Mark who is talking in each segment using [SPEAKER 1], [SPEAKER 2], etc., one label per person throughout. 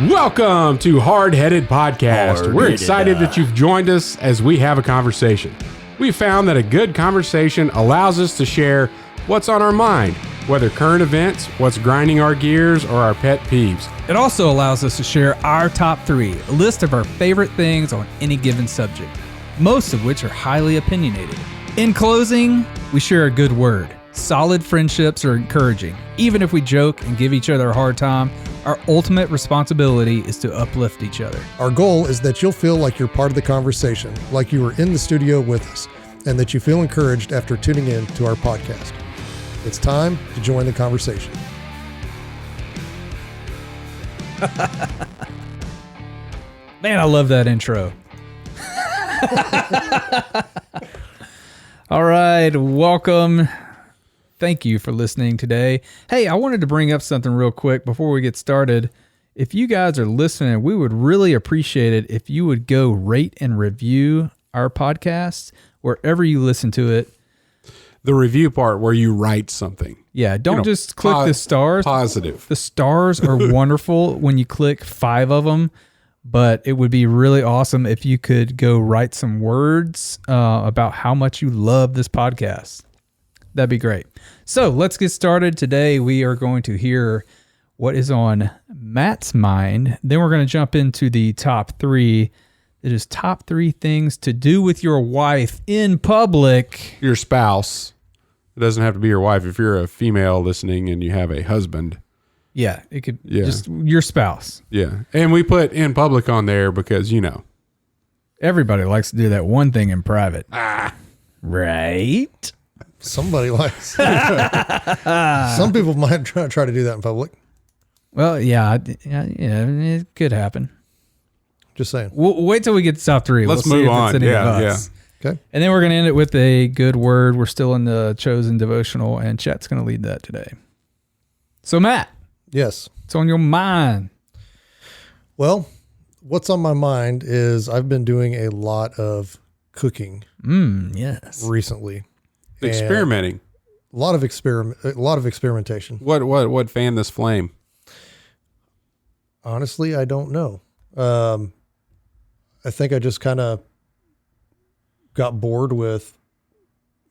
[SPEAKER 1] Welcome to Hardheaded Podcast. We're excited that you've joined us as we have a conversation. We found that a good conversation allows us to share what's on our mind, whether current events, what's grinding our gears, or our pet peeves.
[SPEAKER 2] It also allows us to share our top 3, a list of our favorite things on any given subject, most of which are highly opinionated. In closing, we share a good word. Solid friendships are encouraging. Even if we joke and give each other a hard time, our ultimate responsibility is to uplift each other.
[SPEAKER 3] Our goal is that you'll feel like you're part of the conversation, like you were in the studio with us, and that you feel encouraged after tuning in to our podcast. It's time to join the conversation.
[SPEAKER 2] Man, I love that intro. All right, welcome. Thank you for listening today. Hey, I wanted to bring up something real quick before we get started. If you guys are listening, we would really appreciate it if you would go rate and review our podcast wherever you listen to it.
[SPEAKER 1] The review part where you write something.
[SPEAKER 2] Yeah, don't just click the stars.
[SPEAKER 1] Positive.
[SPEAKER 2] The stars are wonderful when you click 5 of them, but it would be really awesome if you could go write some words about how much you love this podcast. That'd be great. So let's get started. Today we are going to hear what is on Matt's mind. Then we're going to jump into the top 3. It is top 3 things to do with your wife in public.
[SPEAKER 1] Your spouse. It doesn't have to be your wife. If you're a female listening and you have a husband.
[SPEAKER 2] Yeah, it could just your spouse.
[SPEAKER 1] Yeah. And we put in public on there because,
[SPEAKER 2] everybody likes to do that one thing in private. Right?
[SPEAKER 3] Somebody likes. Some people might try to do that in public.
[SPEAKER 2] Well, yeah, it could happen.
[SPEAKER 3] Just saying.
[SPEAKER 2] We'll wait till we get to top 3.
[SPEAKER 1] Let's
[SPEAKER 2] we'll
[SPEAKER 1] move
[SPEAKER 2] see if
[SPEAKER 1] on.
[SPEAKER 2] It's any of us.
[SPEAKER 3] Okay.
[SPEAKER 2] And then we're going to end it with a good word. We're still in the chosen devotional, and Chet's going to lead that today. So, Matt.
[SPEAKER 3] Yes.
[SPEAKER 2] What's on your mind?
[SPEAKER 3] Well, what's on my mind is I've been doing a lot of cooking.
[SPEAKER 2] Yes.
[SPEAKER 3] Recently.
[SPEAKER 1] Experimenting.
[SPEAKER 3] A lot of experimentation.
[SPEAKER 1] What fanned this flame?
[SPEAKER 3] Honestly, I don't know. I think I just kind of got bored with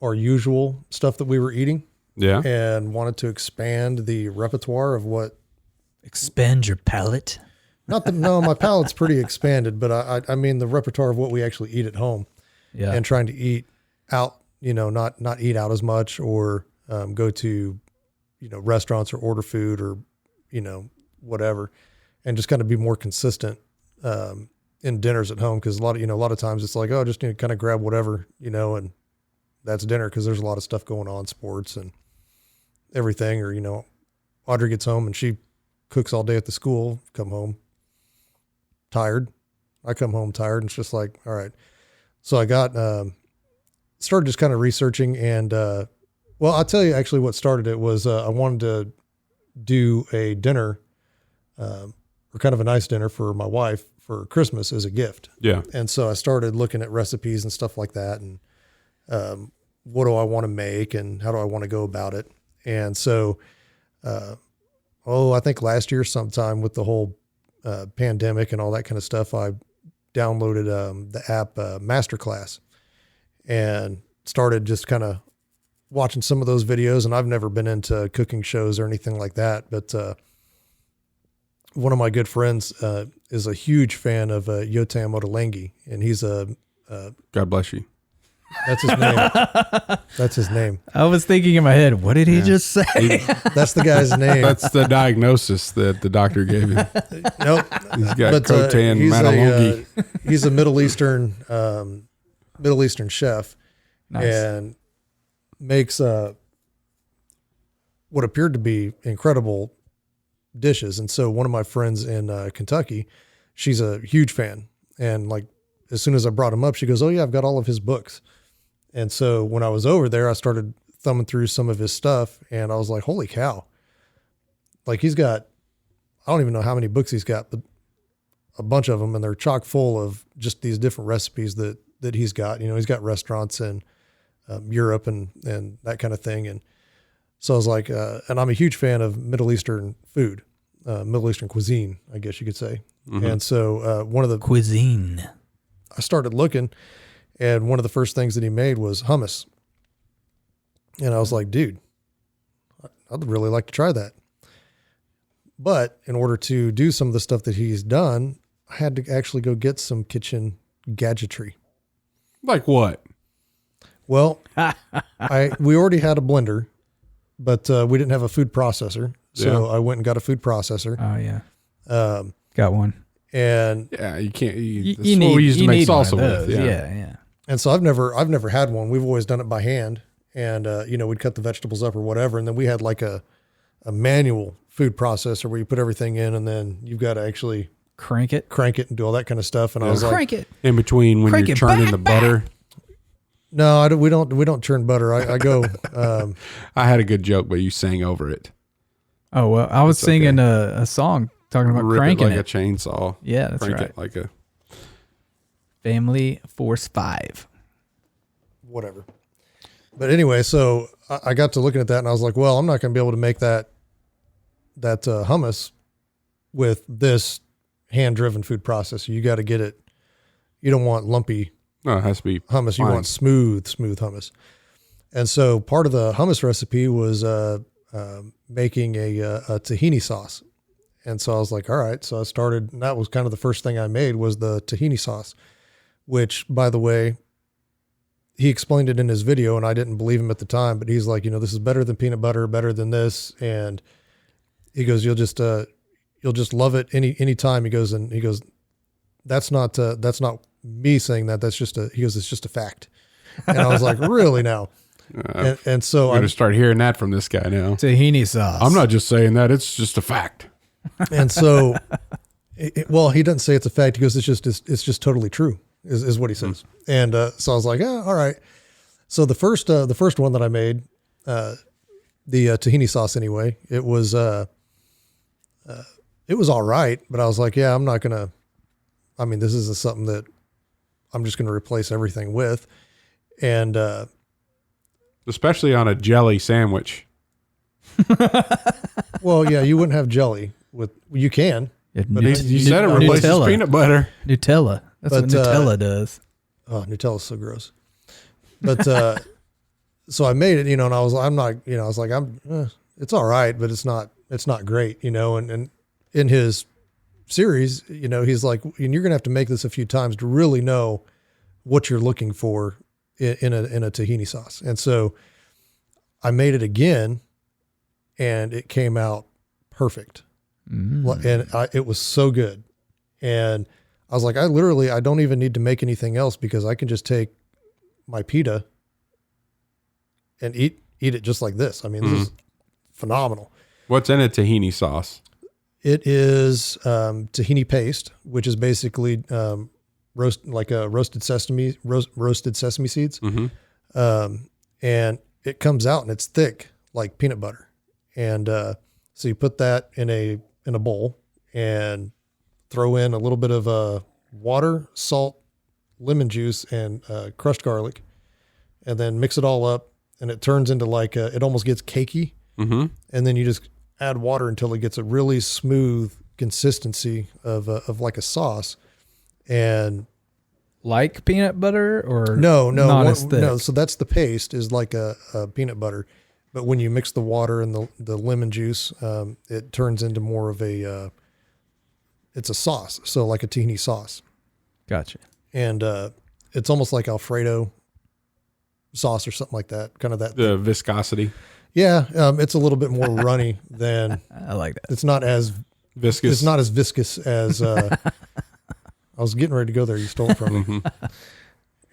[SPEAKER 3] our usual stuff that we were eating.
[SPEAKER 1] Yeah.
[SPEAKER 3] And wanted to expand the repertoire of what.
[SPEAKER 2] Expand your palate.
[SPEAKER 3] No, my palate's pretty expanded, but I mean the repertoire of what we actually eat at home.
[SPEAKER 2] Yeah.
[SPEAKER 3] And trying to eat out, not eat out as much or go to, restaurants or order food or, whatever, and just kind of be more consistent in dinners at home. Because a lot of times it's like, oh, just kind of grab whatever, and that's dinner because there's a lot of stuff going on, sports and everything. Or, Audrey gets home and she cooks all day at the school, come home tired. I come home tired and it's just like, all right. So I got, started just kind of researching and, well, I'll tell you actually what started it was, I wanted to do a dinner, or kind of a nice dinner for my wife for Christmas as a gift.
[SPEAKER 1] Yeah.
[SPEAKER 3] And so I started looking at recipes and stuff like that. And, what do I want to make and how do I want to go about it? And so, I think last year sometime with the whole, pandemic and all that kind of stuff, I downloaded, the app, Masterclass and started just kind of watching some of those videos. And I've never been into cooking shows or anything like that. But, one of my good friends, is a huge fan of, Yotam Ottolenghi, and he's
[SPEAKER 1] God bless you.
[SPEAKER 3] That's his name. That's his name.
[SPEAKER 2] I was thinking in my head, what did he just say?
[SPEAKER 3] That's the guy's name.
[SPEAKER 1] That's the diagnosis that the doctor gave him.
[SPEAKER 3] Nope.
[SPEAKER 1] He's got Khotan Matalongi.
[SPEAKER 3] He's a Middle Eastern chef.
[SPEAKER 2] Nice.
[SPEAKER 3] And makes what appeared to be incredible dishes. And so one of my friends in Kentucky, she's a huge fan. And like, as soon as I brought him up, she goes, oh yeah, I've got all of his books. And so when I was over there, I started thumbing through some of his stuff and I was like, holy cow. Like he's got, I don't even know how many books he's got, but a bunch of them. And they're chock full of just these different recipes that he's got. He's got restaurants in Europe and that kind of thing. And so I was like, and I'm a huge fan of Middle Eastern food. Middle Eastern cuisine, I guess you could say. And so one of the
[SPEAKER 2] Cuisine.
[SPEAKER 3] I started looking, and one of the first things that he made was hummus. And I was like, dude, I'd really like to try that. But in order to do some of the stuff that he's done, I had to actually go get some kitchen gadgetry.
[SPEAKER 1] Like what?
[SPEAKER 3] Well, we already had a blender, but we didn't have a food processor. So I went and got a food processor.
[SPEAKER 2] Oh yeah. Got one.
[SPEAKER 3] And
[SPEAKER 1] Yeah, you can't.
[SPEAKER 2] You
[SPEAKER 1] That's what we used to make salsa with.
[SPEAKER 2] Yeah.
[SPEAKER 3] And so I've never had one. We've always done it by hand, and we'd cut the vegetables up or whatever, and then we had like a manual food processor where you put everything in, and then you've got to actually
[SPEAKER 2] crank it
[SPEAKER 3] and do all that kind of stuff. And I was
[SPEAKER 2] crank
[SPEAKER 3] like,
[SPEAKER 2] it
[SPEAKER 1] In between when you're churning the butter.
[SPEAKER 3] no, we don't churn butter. I go.
[SPEAKER 1] I had a good joke, but you sang over it.
[SPEAKER 2] Oh well, I was singing a song talking about
[SPEAKER 1] Rip
[SPEAKER 2] cranking
[SPEAKER 1] it like
[SPEAKER 2] it.
[SPEAKER 1] a chainsaw.
[SPEAKER 2] Yeah, that's
[SPEAKER 1] Crank
[SPEAKER 2] right.
[SPEAKER 1] it like a.
[SPEAKER 2] Family Force 5.
[SPEAKER 3] Whatever. But anyway, so I got to looking at that, and I was like, well, I'm not going to be able to make that hummus with this hand-driven food processor. You got to get it. You don't want lumpy
[SPEAKER 1] No, it has to be
[SPEAKER 3] hummus. You
[SPEAKER 1] fine.
[SPEAKER 3] want smooth hummus. And so part of the hummus recipe was making a tahini sauce. And so I was like, all right. So I started, and that was kind of the first thing I made was the tahini sauce, which, by the way, he explained it in his video, and I didn't believe him at the time, but he's like, this is better than peanut butter, better than this. And he goes, you'll just love it any time. He goes, that's not me saying that. It's just a fact. And I was like, really now? And so
[SPEAKER 1] I'm going to start hearing that from this guy now.
[SPEAKER 2] Tahini sauce.
[SPEAKER 1] I'm not just saying that. It's just a fact.
[SPEAKER 3] And so, well, he doesn't say it's a fact. He goes, it's just totally true is what he says. And so I was like, all right. So the first one that I made, the tahini sauce anyway, it was all right, but I was like, yeah, I'm not going to, this isn't something that I'm just going to replace everything with. And,
[SPEAKER 1] Especially on a jelly sandwich.
[SPEAKER 3] well, yeah, you wouldn't have jelly you can.
[SPEAKER 1] But you said it replaces
[SPEAKER 2] Nutella.
[SPEAKER 1] peanut butter.
[SPEAKER 2] Nutella. That's what Nutella does.
[SPEAKER 3] Oh, Nutella's so gross. But, so I made it, and I was like, it's all right, but it's not great, and in his series, he's like, and you're going to have to make this a few times to really know what you're looking for in a tahini sauce. And so I made it again, and it came out perfect. And it was so good. And I was like, I don't even need to make anything else because I can just take my pita and eat it just like this. This is phenomenal.
[SPEAKER 1] What's in a tahini sauce?
[SPEAKER 3] It is tahini paste, which is basically roasted sesame seeds. And it comes out and it's thick like peanut butter. And so you put that in a bowl and throw in a little bit of water, salt, lemon juice, and crushed garlic, and then mix it all up. And it turns into it almost gets cakey. And then you just add water until it gets a really smooth consistency of like a sauce. And
[SPEAKER 2] like peanut butter or
[SPEAKER 3] no,
[SPEAKER 2] not as thick?
[SPEAKER 3] no. So that's the paste is like a peanut butter, but when you mix the water and the lemon juice, it turns into more of it's a sauce. So like a tahini sauce.
[SPEAKER 2] Gotcha.
[SPEAKER 3] And it's almost like Alfredo sauce or something like that. Kind of that.
[SPEAKER 1] The viscosity.
[SPEAKER 3] Yeah. It's a little bit more runny than
[SPEAKER 2] I like that.
[SPEAKER 3] it's not as
[SPEAKER 1] Viscous.
[SPEAKER 3] It's not as viscous as I was getting ready to go there. You stole it from me.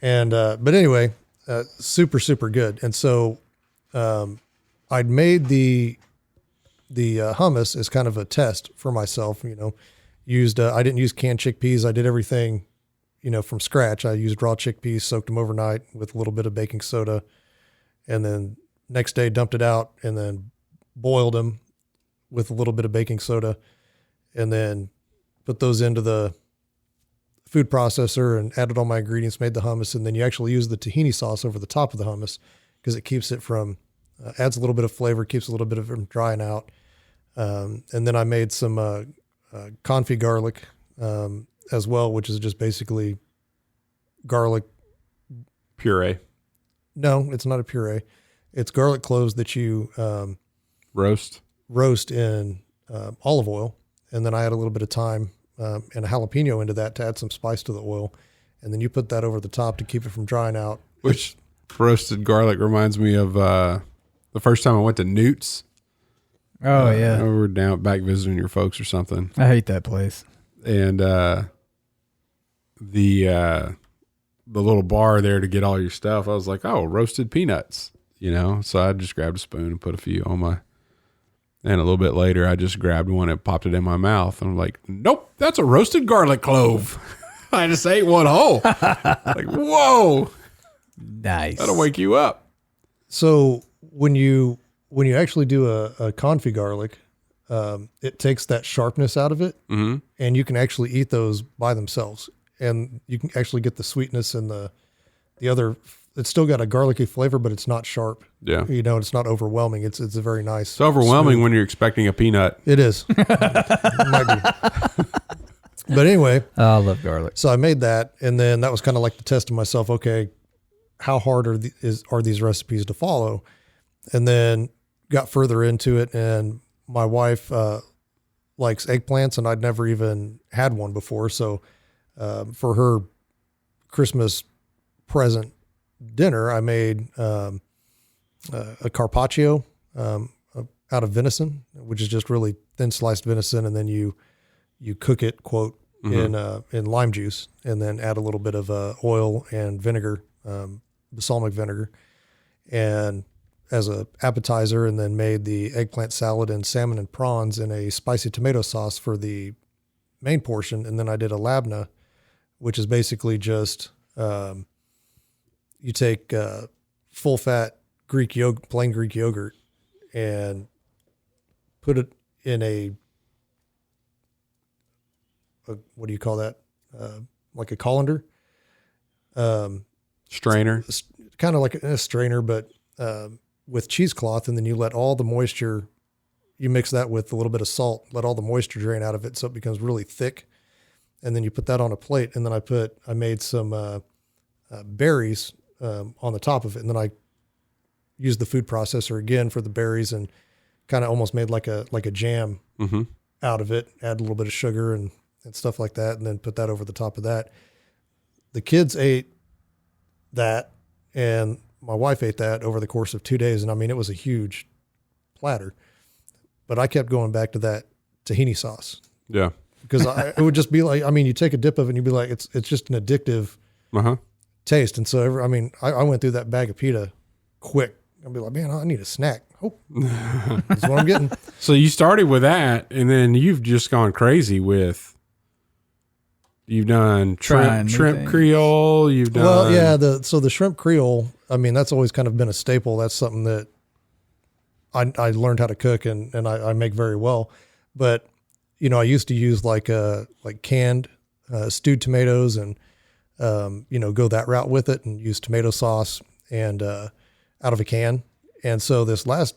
[SPEAKER 3] And, but anyway, super, super good. And so, I'd made the hummus as kind of a test for myself, used, I didn't use canned chickpeas. I did everything, from scratch. I used raw chickpeas, soaked them overnight with a little bit of baking soda. And then next day dumped it out and then boiled them with a little bit of baking soda and then put those into the food processor and added all my ingredients, made the hummus. And then you actually use the tahini sauce over the top of the hummus because it keeps it from, adds a little bit of flavor, keeps a little bit of it from drying out. And then I made some confit garlic as well, which is just basically garlic
[SPEAKER 1] Puree.
[SPEAKER 3] No, it's not a puree. It's garlic cloves that you
[SPEAKER 1] Roast
[SPEAKER 3] in olive oil, and then I add a little bit of thyme and a jalapeno into that to add some spice to the oil, and then you put that over the top to keep it from drying out.
[SPEAKER 1] Which roasted garlic reminds me of the first time I went to Newt's.
[SPEAKER 2] Oh yeah,
[SPEAKER 1] we were down back visiting your folks or something,
[SPEAKER 2] I hate that place.
[SPEAKER 1] and the little bar there to get all your stuff. I was like, oh, roasted peanuts, So I just grabbed a spoon and put a few on my. And a little bit later, I just grabbed one and popped it in my mouth. And I'm like, nope, that's a roasted garlic clove. I just ate one whole. Like, whoa,
[SPEAKER 2] Nice.
[SPEAKER 1] that'll wake you up.
[SPEAKER 3] So when you actually do a confit garlic, it takes that sharpness out of it, and you can actually eat those by themselves, and you can actually get the sweetness and the other. It's still got a garlicky flavor, but it's not sharp.
[SPEAKER 1] Yeah,
[SPEAKER 3] it's not overwhelming. It's a very nice.
[SPEAKER 1] it's overwhelming
[SPEAKER 3] smooth.
[SPEAKER 1] when you're expecting a peanut.
[SPEAKER 3] It is. It might be. But anyway,
[SPEAKER 2] Oh, I love garlic.
[SPEAKER 3] so I made that, and then that was kind of like the test of myself. Okay, how hard are these recipes to follow? And then got further into it, and my wife likes eggplants, and I'd never even had one before. So for her Christmas present dinner, I made a carpaccio out of venison, which is just really thin sliced venison, and then you cook it, quote, in lime juice, and then add a little bit of oil and vinegar, balsamic vinegar, and as a appetizer, and then made the eggplant salad and salmon and prawns in a spicy tomato sauce for the main portion. And then I did a labna, which is basically just you take full fat plain Greek yogurt, and put it in a what do you call that? Like a colander.
[SPEAKER 1] Strainer.
[SPEAKER 3] Kind of like a strainer, but with cheesecloth, and then you let all the moisture, you mix that with a little bit of salt, let all the moisture drain out of it so it becomes really thick. And then you put that on a plate, and then I made some berries on the top of it, and then I used the food processor again for the berries, and kind of almost made like a jam out of it, add a little bit of sugar and stuff like that, and then put that over the top of that. The kids ate that, and my wife ate that over the course of 2 days. And I mean, it was a huge platter, but I kept going back to that tahini sauce.
[SPEAKER 1] Yeah.
[SPEAKER 3] Because it would just be like, I mean, you take a dip of it and you'd be like, it's just an addictive taste. And so, I went through that bag of pita quick. I'd be like, man, I need a snack. Oh, that's what I'm getting.
[SPEAKER 1] So you started with that, and then you've just gone crazy with. You've done shrimp Creole. You've done.
[SPEAKER 3] Well, yeah. The shrimp Creole, I mean, that's always kind of been a staple. That's something that I learned how to cook and I make very well. But, I used to use like canned stewed tomatoes and, go that route with it and use tomato sauce and out of a can. And so this last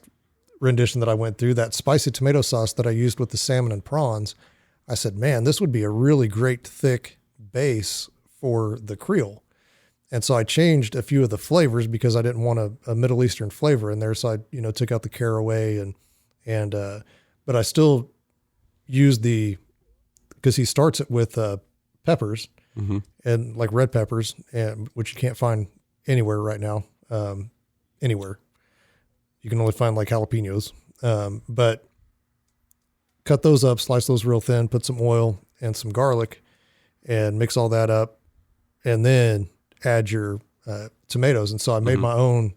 [SPEAKER 3] rendition that I went through, that spicy tomato sauce that I used with the salmon and prawns, I said, man, this would be a really great thick base for the Creole. And so I changed a few of the flavors because I didn't want a Middle Eastern flavor in there. So I, took out the caraway and but I still used because he starts it with peppers and like red peppers, which you can't find anywhere right now. Anywhere. You can only find like jalapenos. But cut those up, slice those real thin, put some oil and some garlic and mix all that up, and then add your tomatoes. And so I made my own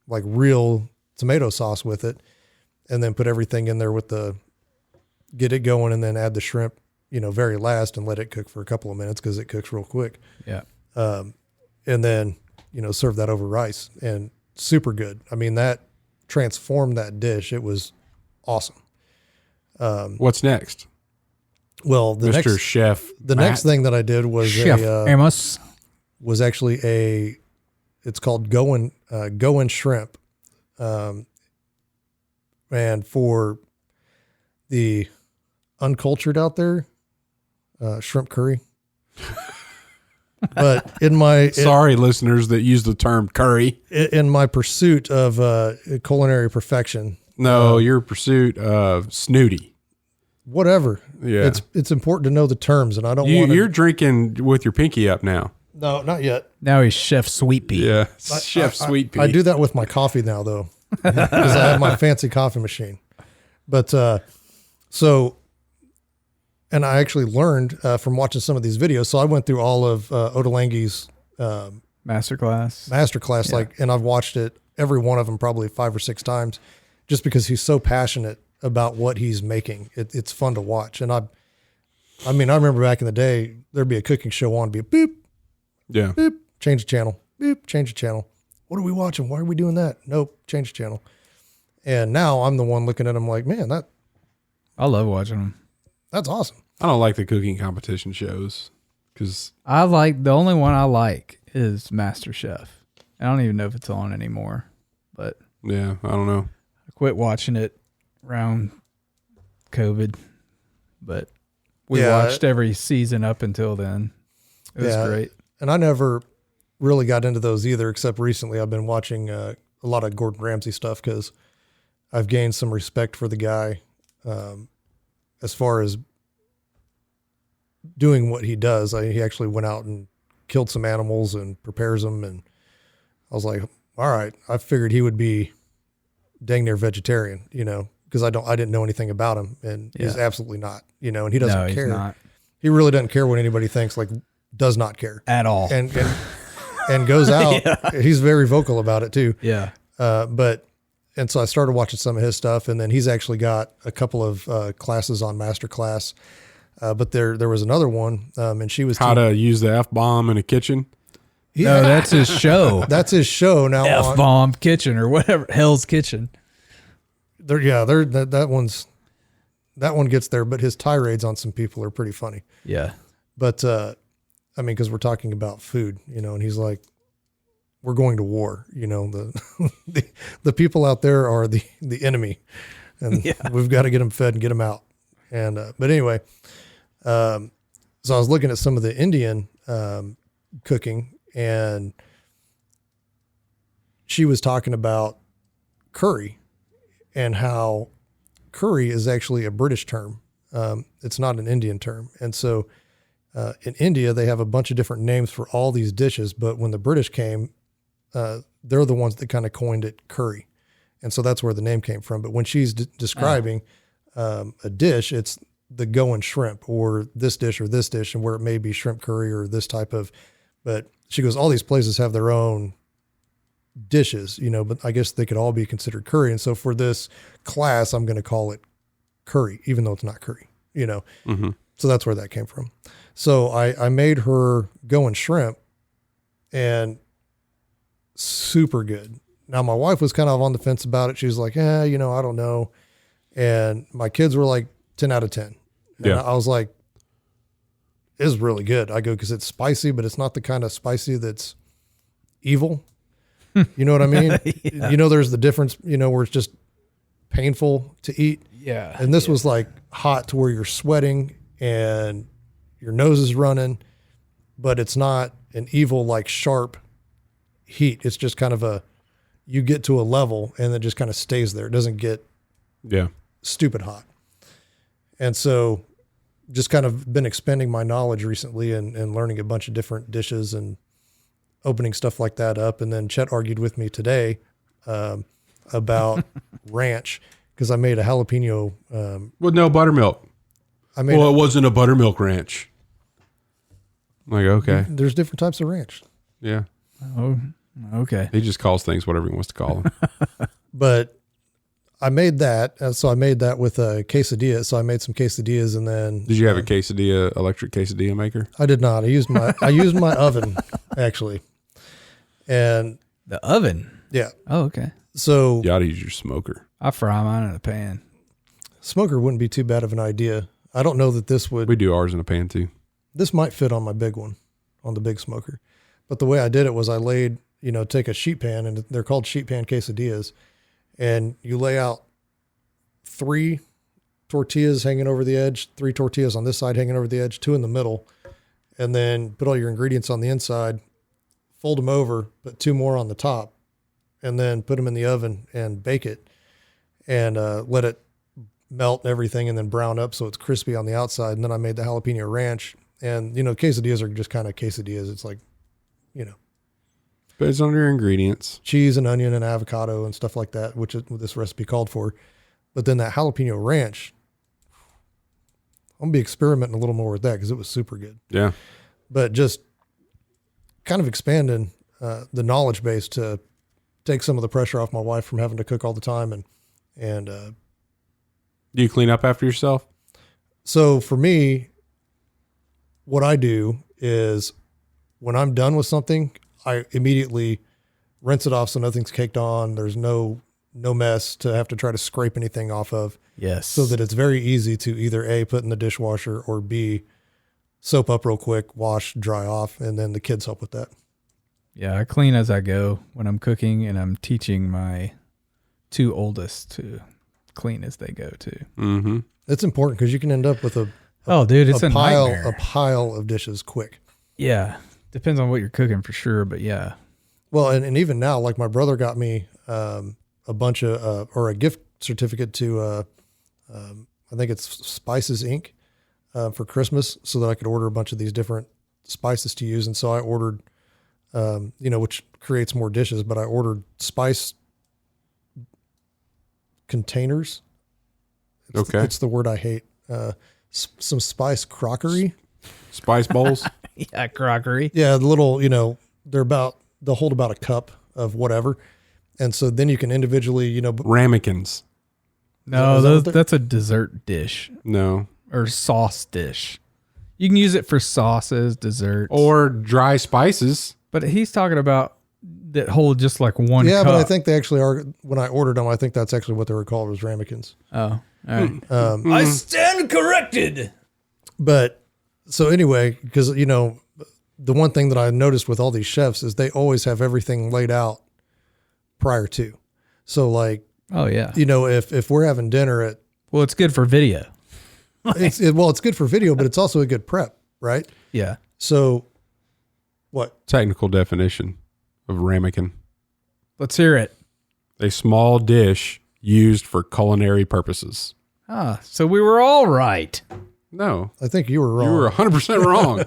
[SPEAKER 3] like real tomato sauce with it, and then put everything in there get it going, and then add the shrimp, very last, and let it cook for a couple of minutes because it cooks real quick.
[SPEAKER 2] Yeah.
[SPEAKER 3] And then, serve that over rice, and super good. I mean, that transformed that dish. It was awesome.
[SPEAKER 1] What's next?
[SPEAKER 3] Well, the
[SPEAKER 1] Mr. Chef.
[SPEAKER 3] next thing that I did was
[SPEAKER 2] Chef Amos
[SPEAKER 3] was actually it's called Going Shrimp. And for the uncultured out there, shrimp curry. But in my
[SPEAKER 1] sorry, listeners that use the term curry,
[SPEAKER 3] in my pursuit of culinary perfection,
[SPEAKER 1] no, your pursuit of snooty,
[SPEAKER 3] whatever.
[SPEAKER 1] Yeah,
[SPEAKER 3] it's important to know the terms, and I don't want.
[SPEAKER 1] You're drinking with your pinky up now.
[SPEAKER 3] No, not yet.
[SPEAKER 2] Now he's Chef Sweet Pea.
[SPEAKER 1] Yeah, Chef Sweet Pea.
[SPEAKER 3] I do that with my coffee now, though, because I have my fancy coffee machine. But and I actually learned from watching some of these videos. So I went through all of Ottolenghi's masterclass,
[SPEAKER 2] Yeah.
[SPEAKER 3] and I've watched it, every one of them probably 5 or 6 times, just because he's so passionate about what he's making. It's fun to watch. And I remember back in the day, there'd be a cooking show on, be a boop,
[SPEAKER 1] Yeah,
[SPEAKER 3] boop, change the channel, boop, change the channel. What are we watching? Why are we doing that? Nope, change the channel. And now I'm the one looking at him like, man,
[SPEAKER 2] I love watching them.
[SPEAKER 3] that's awesome.
[SPEAKER 1] I don't like the cooking competition shows because
[SPEAKER 2] The only one I like is MasterChef. I don't even know if it's on anymore, but
[SPEAKER 1] yeah, I don't know.
[SPEAKER 2] I quit watching it around COVID, but we watched every season up until then. It was great.
[SPEAKER 3] And I never really got into those either, except recently I've been watching a lot of Gordon Ramsay stuff because I've gained some respect for the guy as far as doing what he does. He actually went out and killed some animals and prepares them. And I was like, all right, I figured he would be dang near vegetarian, because I didn't know anything about him, and he's absolutely not, and he doesn't care.
[SPEAKER 2] He's not.
[SPEAKER 3] He really doesn't care what anybody thinks, does not care
[SPEAKER 2] At all.
[SPEAKER 3] and goes out. He's very vocal about it too.
[SPEAKER 2] Yeah.
[SPEAKER 3] And so I started watching some of his stuff, and then he's actually got a couple of classes on Masterclass. But there was another one, and she was
[SPEAKER 1] How to use the F-bomb in a kitchen.
[SPEAKER 2] No, that's his show.
[SPEAKER 3] That's his show now.
[SPEAKER 2] F-bomb kitchen or whatever. Hell's Kitchen.
[SPEAKER 3] That one gets there, but his tirades on some people are pretty funny.
[SPEAKER 2] Yeah.
[SPEAKER 3] But because we're talking about food, and he's like, we're going to war, the people out there are the enemy, and we've got to get them fed and get them out. And, but anyway, so I was looking at some of the Indian, cooking, and she was talking about curry and how curry is actually a British term. It's not an Indian term. And so, in India, they have a bunch of different names for all these dishes, but when the British came, they're the ones that kind of coined it curry. And so that's where the name came from. But when she's describing a dish, it's the going shrimp or this dish, and where it may be shrimp curry or this type of, but she goes, all these places have their own dishes, but I guess they could all be considered curry. And so for this class, I'm going to call it curry, even though it's not curry,
[SPEAKER 1] Mm-hmm.
[SPEAKER 3] So that's where that came from. So I made her going shrimp, and super good. Now my wife was kind of on the fence about it. She was like, I don't know. And my kids were like 10 out of 10. And I was like, it's really good. I go, cause it's spicy, but it's not the kind of spicy that's evil. You know what I mean?
[SPEAKER 2] Yeah.
[SPEAKER 3] There's the difference, where it's just painful to eat.
[SPEAKER 2] Yeah.
[SPEAKER 3] And this was like hot to where you're sweating and your nose is running, but it's not an evil, like sharp heat. It's just kind of you get to a level and it just kind of stays there. It doesn't get stupid hot. And so just kind of been expanding my knowledge recently and learning a bunch of different dishes and opening stuff like that up. And then Chet argued with me today about ranch, because I made a jalapeno.
[SPEAKER 1] With no buttermilk. It wasn't a buttermilk ranch. I'm like, okay.
[SPEAKER 3] There's different types of ranch.
[SPEAKER 1] Yeah.
[SPEAKER 2] Oh, okay.
[SPEAKER 1] He just calls things whatever he wants to call them.
[SPEAKER 3] But I made that. So I made that with a quesadilla. So I made some quesadillas, and then.
[SPEAKER 1] Did you have a electric quesadilla maker?
[SPEAKER 3] I did not. I used my oven actually. And
[SPEAKER 2] The oven.
[SPEAKER 3] yeah.
[SPEAKER 2] Oh, okay.
[SPEAKER 3] So
[SPEAKER 1] You ought to use your smoker.
[SPEAKER 2] I fry mine in a pan.
[SPEAKER 3] smoker wouldn't be too bad of an idea. I don't know that this would.
[SPEAKER 1] We do ours in a pan too.
[SPEAKER 3] This might fit on my big one, on the big smoker. But the way I did it was I laid, take a sheet pan, and they're called sheet pan quesadillas, and you lay out 3 tortillas hanging over the edge, 3 tortillas on this side hanging over the edge, 2 in the middle, and then put all your ingredients on the inside, fold them over, put 2 more on the top, and then put them in the oven and bake it and let it melt and everything and then brown up so it's crispy on the outside. And then I made the jalapeno ranch. And, quesadillas are just kind of quesadillas. It's like,
[SPEAKER 1] Based on your ingredients.
[SPEAKER 3] cheese and onion and avocado and stuff like that, which is what this recipe called for. But then that jalapeno ranch, I'm going to be experimenting a little more with that because it was super good.
[SPEAKER 1] Yeah.
[SPEAKER 3] But just kind of expanding the knowledge base to take some of the pressure off my wife from having to cook all the time. And
[SPEAKER 1] Do you clean up after yourself?
[SPEAKER 3] so for me, what I do is when I'm done with something, I immediately rinse it off so nothing's caked on. There's no mess to have to try to scrape anything off of,
[SPEAKER 2] Yes.
[SPEAKER 3] so that it's very easy to either A, put in the dishwasher, or B, soap up real quick, wash, dry off, and then the kids help with that.
[SPEAKER 2] Yeah, I clean as I go when I'm cooking, and I'm teaching my 2 oldest to clean as they go too.
[SPEAKER 1] Mm-hmm.
[SPEAKER 3] It's important because you can end up with a
[SPEAKER 2] Dude, it's a
[SPEAKER 3] pile
[SPEAKER 2] nightmare.
[SPEAKER 3] of dishes quick.
[SPEAKER 2] Yeah, depends on what you're cooking for sure, but yeah.
[SPEAKER 3] Well, and even now, like my brother got me a bunch of or a gift certificate to I think it's Spices Inc. For Christmas, so that I could order a bunch of these different spices to use. And so I ordered, which creates more dishes, but I ordered spice containers. It's the word I hate. Some spice crockery.
[SPEAKER 1] Spice bowls.
[SPEAKER 2] Yeah, crockery.
[SPEAKER 3] Yeah, the little, they'll hold about a cup of whatever. And so then you can individually,
[SPEAKER 1] Ramekins.
[SPEAKER 2] No, that's a dessert dish
[SPEAKER 1] No.
[SPEAKER 2] or sauce dish. You can use it for sauces, desserts.
[SPEAKER 1] Or dry spices.
[SPEAKER 2] But he's talking about that hold just like one
[SPEAKER 3] yeah,
[SPEAKER 2] cup.
[SPEAKER 3] but I think they actually are. When I ordered them, I think that's actually what they were called, was ramekins.
[SPEAKER 2] Oh, all right. I stand corrected.
[SPEAKER 3] But so anyway, because, the one thing that I noticed with all these chefs is they always have everything laid out prior to. So like,
[SPEAKER 2] Oh, yeah.
[SPEAKER 3] if we're having dinner at,
[SPEAKER 2] Well, it's good for video.
[SPEAKER 3] it's good for video, but it's also a good prep, right?
[SPEAKER 2] Yeah.
[SPEAKER 3] So what?
[SPEAKER 1] Technical definition of ramekin.
[SPEAKER 2] Let's hear it.
[SPEAKER 1] A small dish used for culinary purposes.
[SPEAKER 2] Ah, so we were all right.
[SPEAKER 1] No.
[SPEAKER 3] I think you were wrong.
[SPEAKER 1] You were 100% wrong.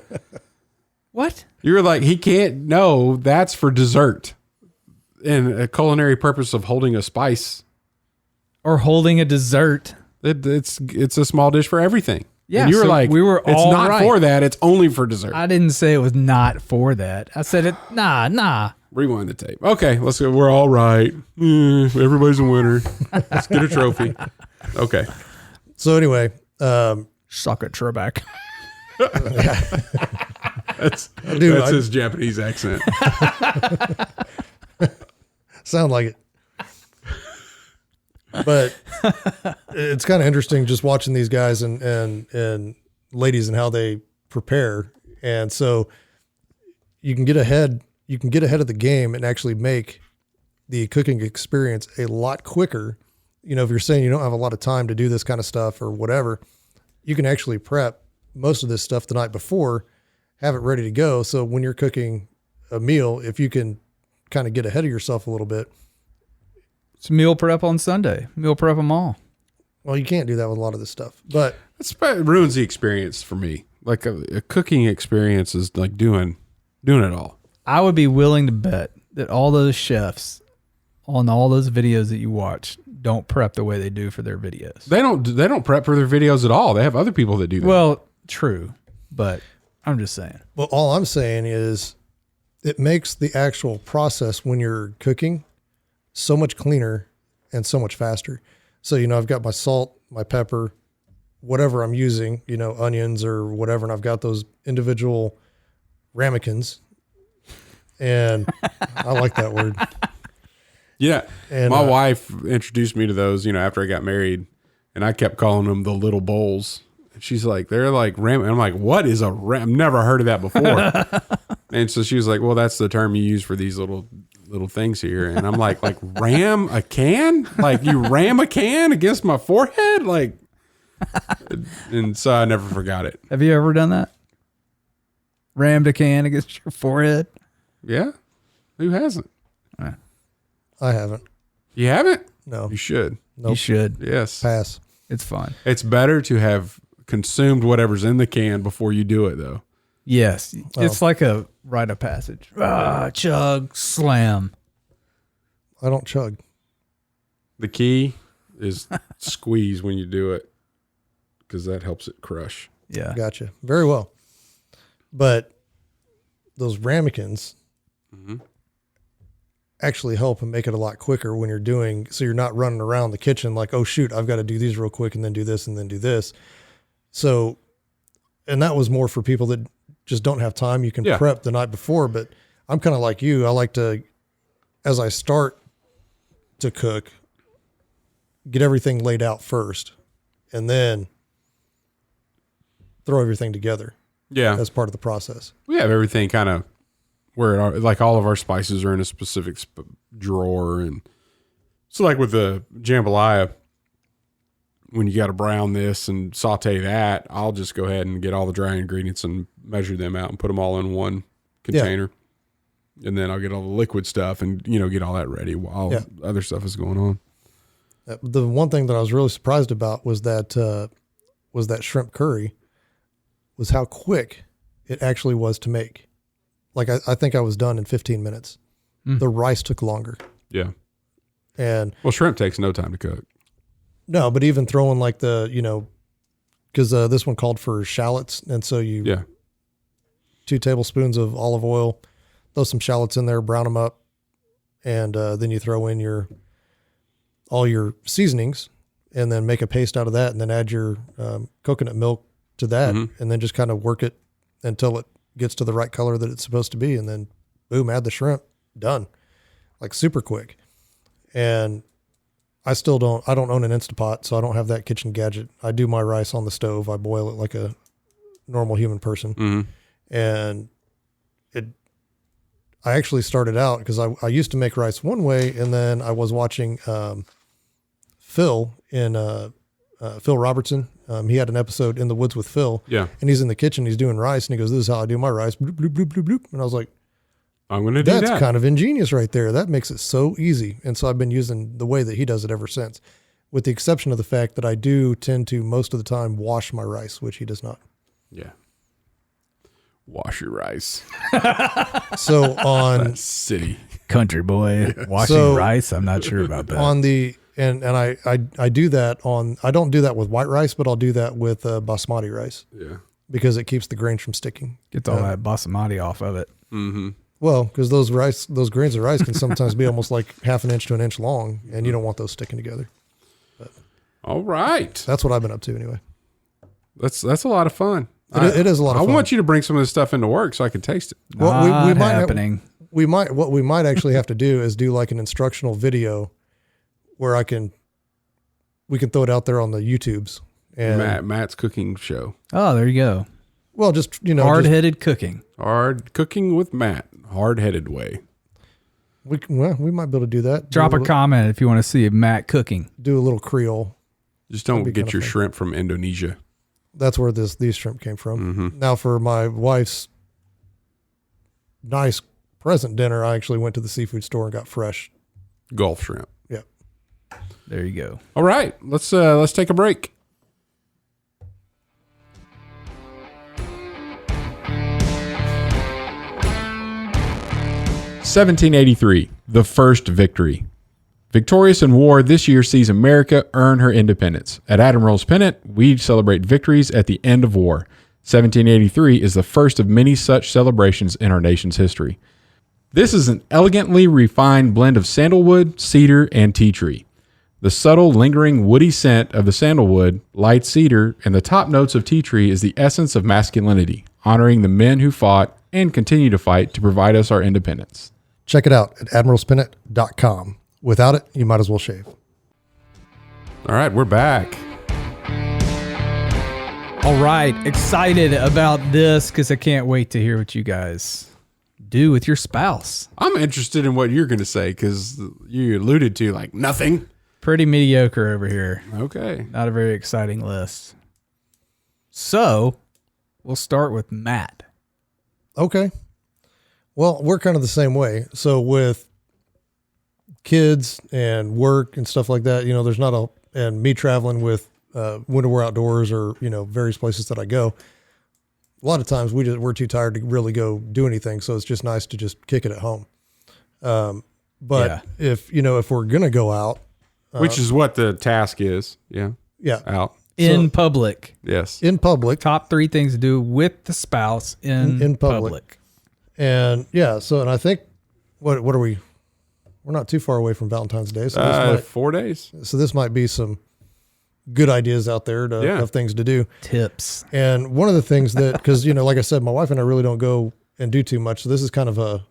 [SPEAKER 2] What?
[SPEAKER 1] You were like, he can't. No, that's for dessert. And a culinary purpose of holding a spice.
[SPEAKER 2] Or holding a dessert.
[SPEAKER 1] It's a small dish for everything.
[SPEAKER 2] Yeah,
[SPEAKER 1] and you were
[SPEAKER 2] so
[SPEAKER 1] like,
[SPEAKER 2] we were
[SPEAKER 1] it's
[SPEAKER 2] all
[SPEAKER 1] not
[SPEAKER 2] right.
[SPEAKER 1] for that. It's only for dessert.
[SPEAKER 2] I didn't say it was not for that. I said it, nah.
[SPEAKER 1] Rewind the tape. Okay, let's go. We're all right. Everybody's a winner. Let's get a trophy. Okay.
[SPEAKER 3] So anyway,
[SPEAKER 2] Suck it, Trebek.
[SPEAKER 1] That's
[SPEAKER 3] Dude,
[SPEAKER 1] his Japanese accent.
[SPEAKER 3] sound like it. But it's kind of interesting just watching these guys and ladies and how they prepare. And so you can get ahead of the game and actually make the cooking experience a lot quicker. If you're saying you don't have a lot of time to do this kind of stuff or whatever, you can actually prep most of this stuff the night before, have it ready to go. So when you're cooking a meal, if you can kind of get ahead of yourself a little bit.
[SPEAKER 2] It's meal prep on Sunday. Meal prep them all.
[SPEAKER 3] Well, you can't do that with a lot of this stuff, but
[SPEAKER 1] It ruins the experience for me. Like a cooking experience is like doing it all.
[SPEAKER 2] I would be willing to bet that all those chefs on all those videos that you watch don't prep the way they do for their videos.
[SPEAKER 1] They don't prep for their videos at all. They have other people that do that.
[SPEAKER 2] Well, true, but I'm just saying.
[SPEAKER 3] well, all I'm saying is it makes the actual process when you're cooking so much cleaner and so much faster. So, I've got my salt, my pepper, whatever I'm using, onions or whatever. And I've got those individual ramekins, and I like that word.
[SPEAKER 1] yeah.
[SPEAKER 3] And
[SPEAKER 1] My wife introduced me to those, after I got married, and I kept calling them the little bowls. And she's like, they're like ram. And I'm like, what is a ram? I've never heard of that before. And so she was like, well, that's the term you use for these little things here. And I'm like ram a can? Like you ram a can against my forehead? Like, And so I never forgot it.
[SPEAKER 2] Have you ever done that? Rammed a can against your forehead?
[SPEAKER 1] Yeah. Who hasn't?
[SPEAKER 3] I haven't.
[SPEAKER 1] You haven't?
[SPEAKER 3] No.
[SPEAKER 1] You should.
[SPEAKER 3] Nope.
[SPEAKER 2] You should.
[SPEAKER 1] Yes.
[SPEAKER 3] Pass.
[SPEAKER 2] It's fun.
[SPEAKER 1] It's better to have consumed whatever's in the can before you do it, though.
[SPEAKER 2] Yes. It's like a rite of passage. Chug, slam.
[SPEAKER 3] I don't chug.
[SPEAKER 1] The key is squeeze when you do it because that helps it crush.
[SPEAKER 2] Yeah.
[SPEAKER 3] Gotcha. Very well. But those ramekins actually help and make it a lot quicker when you're doing, so you're not running around the kitchen like, oh shoot, I've got to do these real quick and then do this and then do this. So, and that was more for people that just don't have time. You can prep the night before, but I'm kind of like you. I like to, as I start to cook, get everything laid out first and then throw everything together.
[SPEAKER 1] Yeah.
[SPEAKER 3] As part of the process.
[SPEAKER 1] We have everything kind of where it are, like all of our spices are in a specific drawer. And so like with the jambalaya, when you got to brown this and saute that, I'll just go ahead and get all the dry ingredients and measure them out and put them all in one container. Yeah. And then I'll get all the liquid stuff and, get all that ready while other stuff is going on.
[SPEAKER 3] The one thing that I was really surprised about was that shrimp curry was how quick it actually was to make. Like I think I was done in 15 minutes. The rice took longer.
[SPEAKER 1] Yeah.
[SPEAKER 3] And
[SPEAKER 1] shrimp takes no time to cook.
[SPEAKER 3] No, but even throwing like the, because this one called for shallots. And so 2 tablespoons of olive oil, throw some shallots in there, brown them up. And then you throw in all your seasonings and then make a paste out of that. And then add your coconut milk to that and then just kind of work it until it gets to the right color that it's supposed to be. And then boom, add the shrimp, done. Like super quick. And I don't own an Instapot, so I don't have that kitchen gadget. I do my rice on the stove. I boil it like a normal human person. And I actually started out because I used to make rice one way. And then I was watching Phil Robertson. He had an episode In the Woods with Phil. Yeah. And he's in the kitchen, he's doing rice, and he goes, "This is how I do my rice." Bloop, bloop, bloop, bloop, bloop. And I was like,
[SPEAKER 1] I'm going to do that.
[SPEAKER 3] That's kind of ingenious right there. That makes it so easy. And so I've been using the way that he does it ever since, with the exception of the fact that I do tend to most of the time wash my rice, which he does not.
[SPEAKER 1] Yeah. Wash your rice.
[SPEAKER 3] So on
[SPEAKER 1] city
[SPEAKER 2] country boy washing rice. I'm not sure about that.
[SPEAKER 3] On the, and I do that on, I don't do that with white rice, but I'll do that with basmati rice.
[SPEAKER 1] Yeah.
[SPEAKER 3] Because it keeps the grains from sticking.
[SPEAKER 2] Gets all that basmati off of it.
[SPEAKER 1] Mm-hmm.
[SPEAKER 3] Well, because those grains of rice can sometimes be almost like half an inch to an inch long, and you don't want those sticking together. But
[SPEAKER 1] all right.
[SPEAKER 3] That's what I've been up to anyway.
[SPEAKER 1] That's a lot of fun.
[SPEAKER 3] It is a lot of fun.
[SPEAKER 1] I want you to bring some of this stuff into work so I can taste it.
[SPEAKER 2] Well, we might happening.
[SPEAKER 3] What we might actually have to do is do like an instructional video where we can throw it out there on the YouTubes. And
[SPEAKER 1] Matt's cooking show.
[SPEAKER 2] Oh, there you go.
[SPEAKER 3] Well, just,
[SPEAKER 2] hard-headed cooking.
[SPEAKER 1] Hard cooking with Matt. Hard-headed way.
[SPEAKER 3] We might be able to do that.
[SPEAKER 2] Drop a comment if you want to see Matt cooking.
[SPEAKER 3] Do a little Creole.
[SPEAKER 1] Just don't get your shrimp from Indonesia.
[SPEAKER 3] That's where these shrimp came from. Mm-hmm. Now, for my wife's nice present dinner, I actually went to the seafood store and got fresh
[SPEAKER 1] Gulf shrimp.
[SPEAKER 3] Yeah.
[SPEAKER 2] There you go.
[SPEAKER 1] All right, let's take a break. (1783) The first victory. Victorious in war, this year sees America earn her independence. At Admiral's Pennant, we celebrate victories at the end of war. 1783 is the first of many such celebrations in our nation's history. This is an elegantly refined blend of sandalwood, cedar, and tea tree. The subtle, lingering, woody scent of the sandalwood, light cedar, and the top notes of tea tree is the essence of masculinity, honoring the men who fought and continue to fight to provide us our independence.
[SPEAKER 3] Check it out at admiralspennant.com. Without it, you might as well shave.
[SPEAKER 1] All right, we're back.
[SPEAKER 2] All right, excited about this because I can't wait to hear what you guys do with your spouse.
[SPEAKER 1] I'm interested in what you're going to say because you alluded to like nothing.
[SPEAKER 2] Pretty mediocre over here.
[SPEAKER 1] Okay.
[SPEAKER 2] Not a very exciting list. So, we'll start with Matt.
[SPEAKER 3] Okay. Well, we're kind of the same way. So with kids and work and stuff like that, there's not and me traveling with Winter Wear Outdoors or, various places that I go, a lot of times we're too tired to really go do anything. So it's just nice to just kick it at home. But if we're going to go out,
[SPEAKER 1] which is what the task is. Yeah.
[SPEAKER 3] Yeah.
[SPEAKER 1] Out.
[SPEAKER 2] In public.
[SPEAKER 1] Yes.
[SPEAKER 3] In public.
[SPEAKER 2] Top 3 things to do with the spouse in public.
[SPEAKER 3] And and I think, what are we? We're not too far away from Valentine's Day. So this
[SPEAKER 1] 4 days.
[SPEAKER 3] So this might be some good ideas out there of things to do.
[SPEAKER 2] Tips.
[SPEAKER 3] And one of the things because, like I said, my wife and I really don't go and do too much. So this is kind of a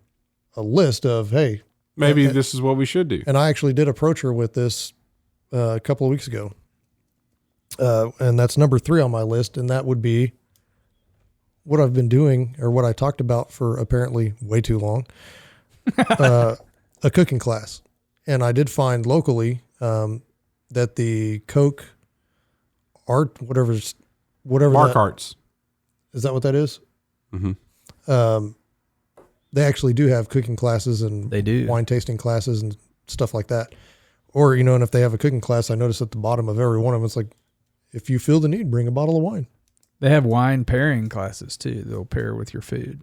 [SPEAKER 3] list of, hey.
[SPEAKER 1] Maybe this is what we should do.
[SPEAKER 3] And I actually did approach her with this a couple of weeks ago. And that's number 3 on my list. And that would be what I've been doing or what I talked about for apparently way too long, a cooking class. And I did find locally that the Coke Art, whatever
[SPEAKER 1] Mark Arts.
[SPEAKER 3] Is that what that is?
[SPEAKER 1] Mm-hmm.
[SPEAKER 3] They actually do have cooking classes and
[SPEAKER 2] they do
[SPEAKER 3] wine tasting classes and stuff like that. Or, and if they have a cooking class, I notice at the bottom of every one of them, it's like, if you feel the need, bring a bottle of wine.
[SPEAKER 2] They have wine pairing classes too. They'll pair with your food,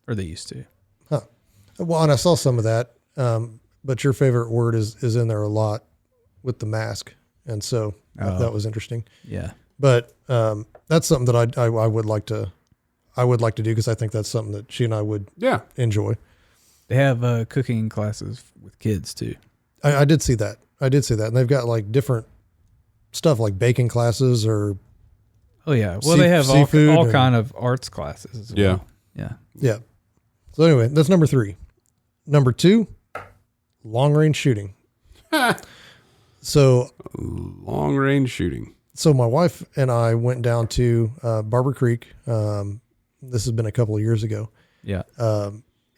[SPEAKER 2] or they used to.
[SPEAKER 3] Huh. Well, and I saw some of that. But your favorite word is in there a lot with the mask. And so that was interesting.
[SPEAKER 2] Yeah.
[SPEAKER 3] But that's something that I would like to do because I think that's something that she and I would enjoy.
[SPEAKER 2] They have cooking classes with kids too.
[SPEAKER 3] I did see that. And they've got like different stuff like baking classes or.
[SPEAKER 2] Oh yeah. Well, they have all kind of arts classes as well. Yeah.
[SPEAKER 3] Yeah. So anyway, that's number 3. Number 2, long range shooting. So
[SPEAKER 1] long range shooting.
[SPEAKER 3] So my wife and I went down to Barber Creek. This has been a couple of years ago.
[SPEAKER 2] Yeah.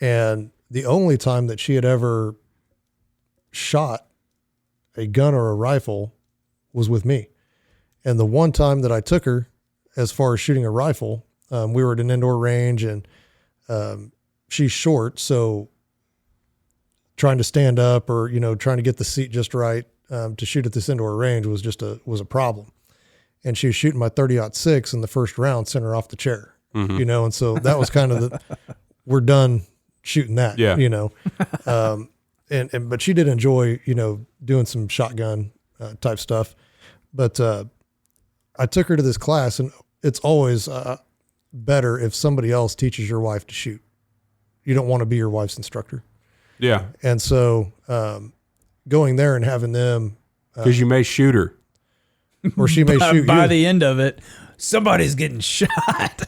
[SPEAKER 3] And the only time that she had ever shot a gun or a rifle was with me. And the one time that I took her as far as shooting a rifle, we were at an indoor range and she's short. So trying to stand up or, trying to get the seat just right to shoot at this indoor range was a problem. And she was shooting my 30-06 and the first round sent her off the chair, and so that was kind of we're done shooting that, but she did enjoy, doing some shotgun type stuff. But I took her to this class and it's always better if somebody else teaches your wife to shoot. You don't want to be your wife's instructor.
[SPEAKER 1] Yeah.
[SPEAKER 3] And so going there and having them.
[SPEAKER 1] Because you may shoot her.
[SPEAKER 3] Or she may shoot
[SPEAKER 2] by
[SPEAKER 3] you.
[SPEAKER 2] the end of it, somebody's getting shot.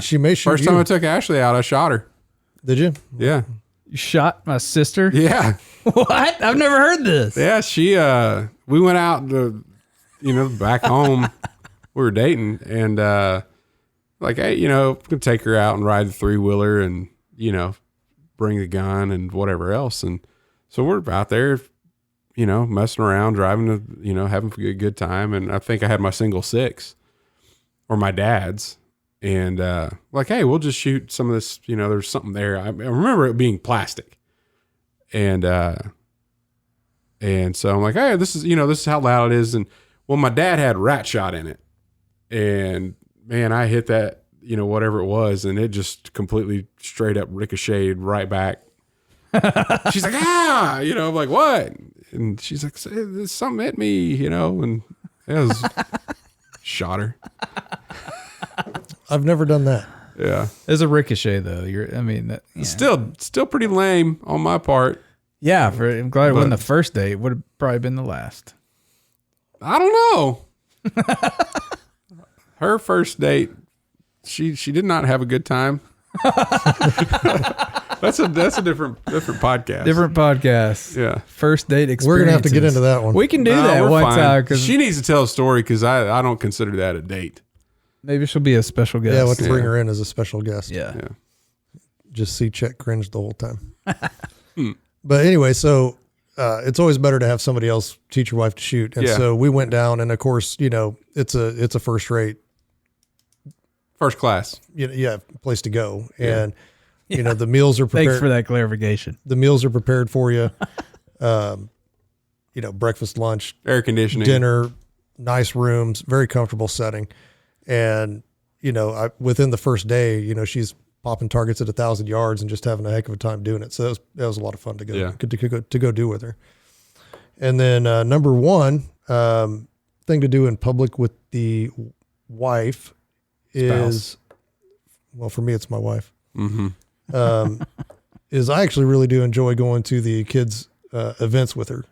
[SPEAKER 3] She may shoot
[SPEAKER 1] First
[SPEAKER 3] you.
[SPEAKER 1] time I took Ashley out, I shot her.
[SPEAKER 3] Did you?
[SPEAKER 1] Yeah.
[SPEAKER 2] You shot my sister?
[SPEAKER 1] Yeah.
[SPEAKER 2] What? I've never heard this.
[SPEAKER 1] Yeah, she we went out to, back home. We were dating and like, hey, could take her out and ride the 3-wheeler and, bring the gun and whatever else. And so we're out there, messing around, driving to, having a good time. And I think I had my single 6 or my dad's and like, hey, we'll just shoot some of this, there's something there. I remember it being plastic. And so I'm like, hey, this is how loud it is. And well, my dad had rat shot in it and man, I hit that, whatever it was. And it just completely straight up ricocheted right back. She's like, I'm like, what? And she's like, something hit me, and it was shot her.
[SPEAKER 3] I've never done that.
[SPEAKER 1] Yeah.
[SPEAKER 2] There's a ricochet though.
[SPEAKER 1] Still pretty lame on my part.
[SPEAKER 2] Yeah. I'm glad it wasn't the first date. It would have probably been the last.
[SPEAKER 1] I don't know. Her first date, she did not have a good time. That's a different podcast.
[SPEAKER 2] Different podcast.
[SPEAKER 1] Yeah.
[SPEAKER 2] First date experience.
[SPEAKER 3] We're gonna have to get into that one.
[SPEAKER 2] We can do that
[SPEAKER 1] we're
[SPEAKER 2] one
[SPEAKER 1] fine.
[SPEAKER 2] time because
[SPEAKER 1] she needs to tell a story because I don't consider that a date.
[SPEAKER 2] maybe she'll be a special guest.
[SPEAKER 3] Yeah, we'll have to bring her in as a special guest.
[SPEAKER 2] Yeah.
[SPEAKER 3] Just see Chet cringe the whole time. But anyway, so it's always better to have somebody else teach your wife to shoot. And so we went down, and of course, it's a first
[SPEAKER 1] class.
[SPEAKER 3] Place to go. And, the meals are prepared.
[SPEAKER 2] Thanks for that clarification.
[SPEAKER 3] The meals are prepared for you. Breakfast, lunch,
[SPEAKER 1] air conditioning,
[SPEAKER 3] dinner, nice rooms, very comfortable setting. And, within the first day, she's popping targets at 1,000 yards and just having a heck of a time doing it. So that was a lot of fun to go, to go do with her. And then, number one, thing to do in public with the wife is, well, for me, it's my wife.
[SPEAKER 1] Mm-hmm.
[SPEAKER 3] Is I actually really do enjoy going to the kids' events with her.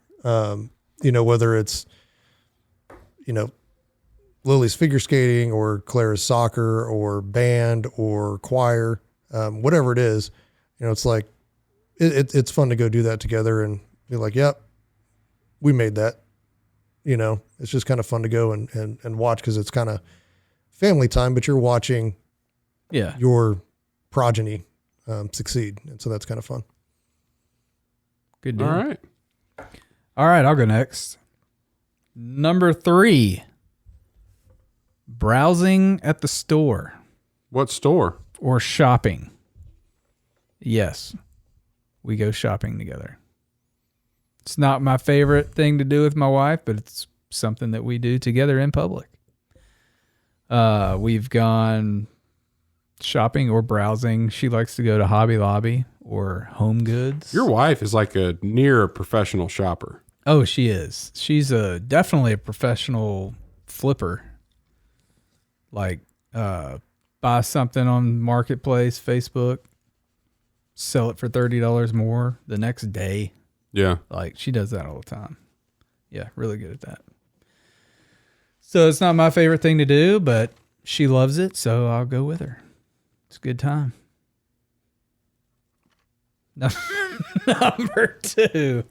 [SPEAKER 3] Whether it's, Lily's figure skating or Clara's soccer or band or choir, whatever it is, it's like, it's fun to go do that together and be like, yep, we made that. It's just kind of fun to go and watch, because it's kind of family time, but you're watching your progeny succeed. And so that's kind of fun.
[SPEAKER 2] Good deal.
[SPEAKER 1] All
[SPEAKER 2] right, I'll go next. Number 3, browsing at the store.
[SPEAKER 1] What store?
[SPEAKER 2] Or shopping. Yes, we go shopping together. It's not my favorite thing to do with my wife, but it's something that we do together in public. We've gone shopping or browsing. She likes to go to Hobby Lobby or Home Goods.
[SPEAKER 1] Your wife is like a near professional shopper.
[SPEAKER 2] Oh, she is. She's definitely a professional flipper. Like, buy something on Marketplace, Facebook, sell it for $30 more the next day.
[SPEAKER 1] Yeah.
[SPEAKER 2] Like, she does that all the time. Yeah, really good at that. So it's not my favorite thing to do, but she loves it, so I'll go with her. It's a good time. Number 2.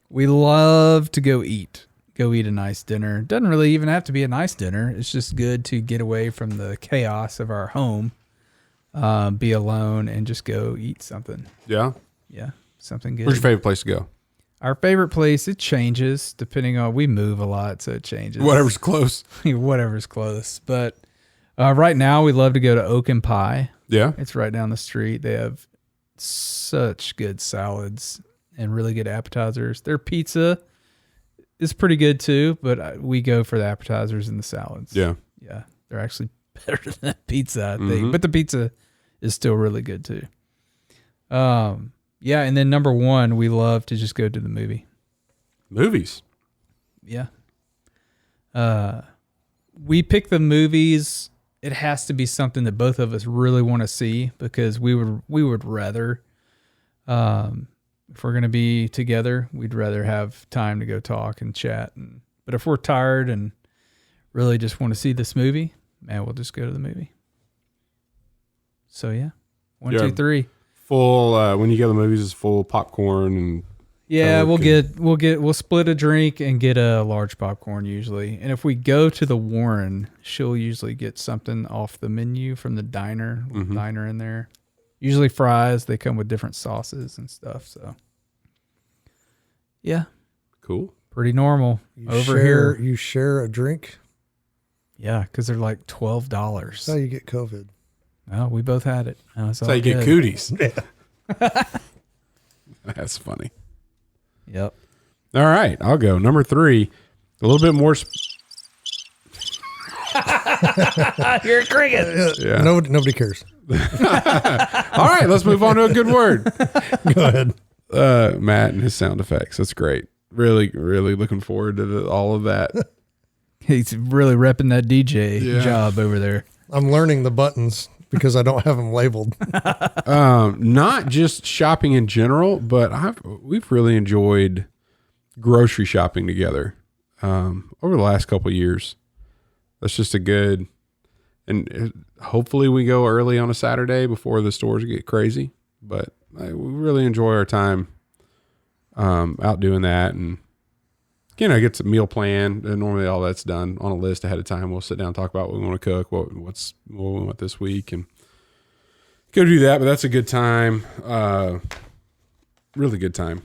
[SPEAKER 2] We love to go eat. Go eat a nice dinner. Doesn't really even have to be a nice dinner. It's just good to get away from the chaos of our home, be alone, and just go eat something.
[SPEAKER 1] Yeah?
[SPEAKER 2] Yeah, something good.
[SPEAKER 1] Where's your favorite place to go?
[SPEAKER 2] Our favorite place, it changes depending on, we move a lot, so it changes.
[SPEAKER 1] Whatever's close.
[SPEAKER 2] Whatever's close. But right now, we love to go to Oak and Pie.
[SPEAKER 1] Yeah?
[SPEAKER 2] It's right down the street. They have such good salads and really good appetizers. Their pizza is pretty good too, but we go for the appetizers and the salads.
[SPEAKER 1] Yeah.
[SPEAKER 2] Yeah. They're actually better than pizza, I think. But the pizza is still really good too. Yeah. And then number 1, we love to just go to the movie.
[SPEAKER 1] Movies.
[SPEAKER 2] Yeah. We pick the movies. It has to be something that both of us really want to see, because we would rather, if we're going to be together, we'd rather have time to go talk and chat. But if we're tired and really just want to see this movie, man, we'll just go to the movie. So yeah, 1, 2, 3.
[SPEAKER 1] Full. When you go to the movies, it's full popcorn and.
[SPEAKER 2] Yeah, we'll split a drink and get a large popcorn usually. And if we go to the Warren, she'll usually get something off the menu from the diner in there. Usually fries. They come with different sauces and stuff. So, yeah.
[SPEAKER 1] Cool.
[SPEAKER 2] Pretty normal
[SPEAKER 3] here. You share a drink?
[SPEAKER 2] Yeah, because they're like $12.
[SPEAKER 3] That's how you get COVID.
[SPEAKER 2] Well, we both had it.
[SPEAKER 1] That's how you get cooties.
[SPEAKER 3] Yeah.
[SPEAKER 1] That's funny.
[SPEAKER 2] Yep.
[SPEAKER 1] All right. I'll go. Number 3, a little bit more.
[SPEAKER 2] You're a cricket.
[SPEAKER 3] Yeah. Nobody cares.
[SPEAKER 1] All right. Let's move on to a good word.
[SPEAKER 3] Go ahead.
[SPEAKER 1] Matt and his sound effects. That's great. Really, really looking forward to all of that.
[SPEAKER 2] He's really repping that DJ job over there.
[SPEAKER 3] I'm learning the buttons because I don't have them labeled.
[SPEAKER 1] Not just shopping in general, but we've really enjoyed grocery shopping together over the last couple of years. That's just a good, and hopefully we go early on a Saturday before the stores get crazy. But we really enjoy our time out doing that, and get some meal plan. And normally all that's done on a list ahead of time. We'll sit down and talk about what we want to cook, what we want this week, and go do that. But that's a good time. Really good time.